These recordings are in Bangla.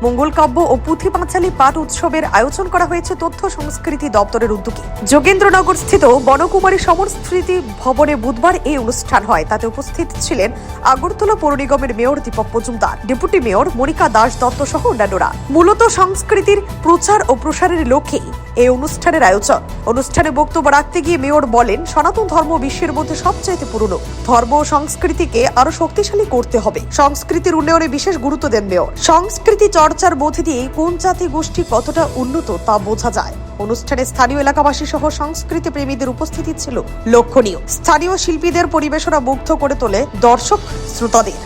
মঙ্গল কাব্য ও পুঁথি পাঁচালী পাঠ উৎসবের আয়োজন করা হয়েছে তথ্য সংস্কৃতি দপ্তরের উদ্যোগে। যোগেন্দ্রনগর স্থিত বনকুমারী সমর স্মৃতি ভবনে বুধবার এই অনুষ্ঠান হয়। তাতে উপস্থিত ছিলেন আগরতলা পৌর নিগমের mayor Dipak Majumdar, deputy mayor Monika Das Dutta সহ অন্যান্যরা। মূলত সংস্কৃতির প্রচার ও প্রসারের লক্ষ্যেই এই অনুষ্ঠানের আয়োজন। অনুষ্ঠানে বক্তব্য রাখতে গিয়ে মেয়র বলেন, সনাতন ধর্ম বিশ্বের মধ্যে সবচেয়ে পুরনো ধর্ম ও সংস্কৃতিকে আরো শক্তিশালী করতে হবে। সংস্কৃতির উন্নয়নে বিশেষ গুরুত্ব দেন মেয়র। সংস্কৃতি চর্চার মধ্যে দিয়ে কোন জাতি গোষ্ঠী কতটা উন্নত তা বোঝা যায়। অনুষ্ঠানে স্থানীয় এলাকাবাসী সহ সংস্কৃতি প্রেমীদের উপস্থিতি ছিল লক্ষণীয়। স্থানীয় শিল্পীদের পরিবেশনা মুগ্ধ করে তোলে দর্শক শ্রোতাদের।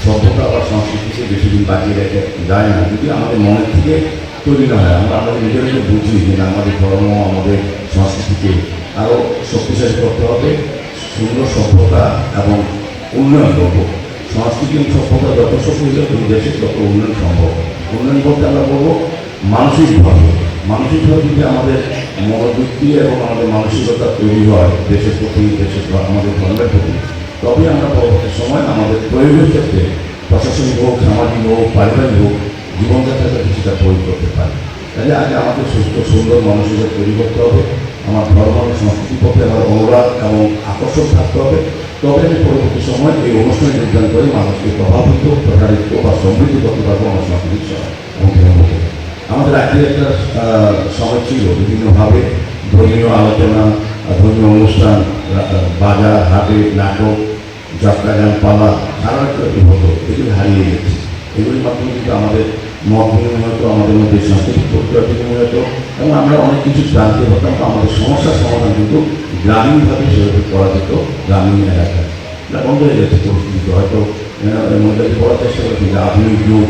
সভ্যতা বা সংস্কৃতিকে বেশি দিন বাঁচিয়ে রেখে যায় না, যদি আমাদের মনের থেকে তৈরি না হয়। আমরা আমাদের নিজেদেরকে বুঝি যে আমাদের ধর্ম, আমাদের সংস্কৃতিকে আরও শক্তিশালী করতে হবে। সুন্দর সভ্যতা এবং উন্নয়ন করব। সংস্কৃতি এবং সভ্যতা যত শক্তিশালী হবে, দেশের তত উন্নয়ন সম্ভব। উন্নয়ন করতে আমরা বলবো মানসিকভাবে যদি আমাদের মনোবৃত্তি এবং আমাদের মানসিকতা তৈরি হয় দেশের প্রতি, আমাদের ধর্মের প্রতি, তবে আমরা পরবর্তী সময় আমাদের প্রয়োগের ক্ষেত্রে প্রশাসনিক হোক, সামাজিক হোক, পারিবারিক হোক, জীবনযাত্রাটা কিছুটা প্রয়োগ করতে পারি। তাহলে আগে আমাদের সুস্থ সুন্দর মানসিকতা তৈরি করতে হবে। আমার ধর্ম সংস্কৃতির প্রতি আমার অনুরাগ এবং আকর্ষণ থাকতে হবে। তবে আমি পরবর্তী সময় এই অনুষ্ঠানে যোগদান করে মানুষকে প্রভাবিত, প্রসারিত বা সমৃদ্ধ করতে পারবো আমার সংস্কৃতির এবং ধর্মকে। আমাদের আগে একটা সময় ছিল বিভিন্নভাবে ধর্মীয় আলোচনা, ধর্মীয় অনুষ্ঠান, বাজার হাটে, নাটক, যাত্রা গান, পালা সারা হতো। এগুলি হারিয়ে গেছে। এগুলির মাধ্যমে কিন্তু আমাদের মত বিনিময় হতো, আমাদের মধ্যে সাংস্কৃতিক প্রক্রিয়া বিনিময় হতো এবং আমরা অনেক কিছু জানতে পারতাম। আমাদের সমস্যার সমাধান কিন্তু গ্রামীণভাবে সেভাবে করা যেত। গ্রামীণ এলাকায় এটা বন্ধ হয়ে গেছে পরিস্থিতি। হয়তো মহিলাকে করার চেষ্টা করছি যে আধুনিক যুগ,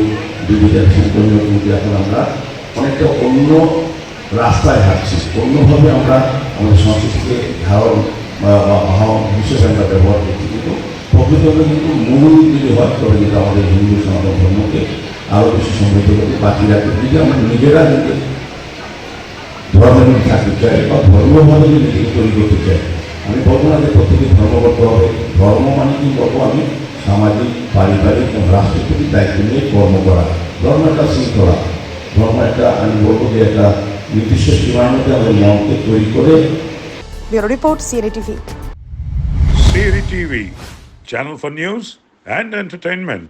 ডিজিটাল সংক্রমণ, কিন্তু এখন আমরা অনেকটা অন্য রাস্তায় হাঁটছি। অন্যভাবে আমরা আমাদের সংস্কৃতিকে ধারণ হিসেবে আমরা ব্যবহার করছি। কিন্তু প্রকৃতভাবে কিন্তু মূল যদি হয় তবে কিন্তু আমাদের হিন্দু সনাতন ধর্মকে আরও বেশি সমৃদ্ধ করতে বাকি রাখতে, যদি আমরা নিজেরা যদি ধর্মের মধ্যে থাকতে চাই বা ধর্মভাবে যদি নিজেকে তৈরি করতে চাই, আমি বলবো না যে প্রত্যেকে ধর্ম করতে হবে। ধর্ম মানে কি বলবো, আমি সামাজিক, পারিবারিক এবং রাষ্ট্রের প্রতি দায়িত্ব নিয়ে কর্ম করা। ধর্ম একটা শৃঙ্খলা, ধর্ম একটা, আমি বলবো যে একটা নির্দিষ্ট সীমার মধ্যে আমাদের মনকে তৈরি করে। Bureau report, CNA TV. CNA TV, channel for news and entertainment.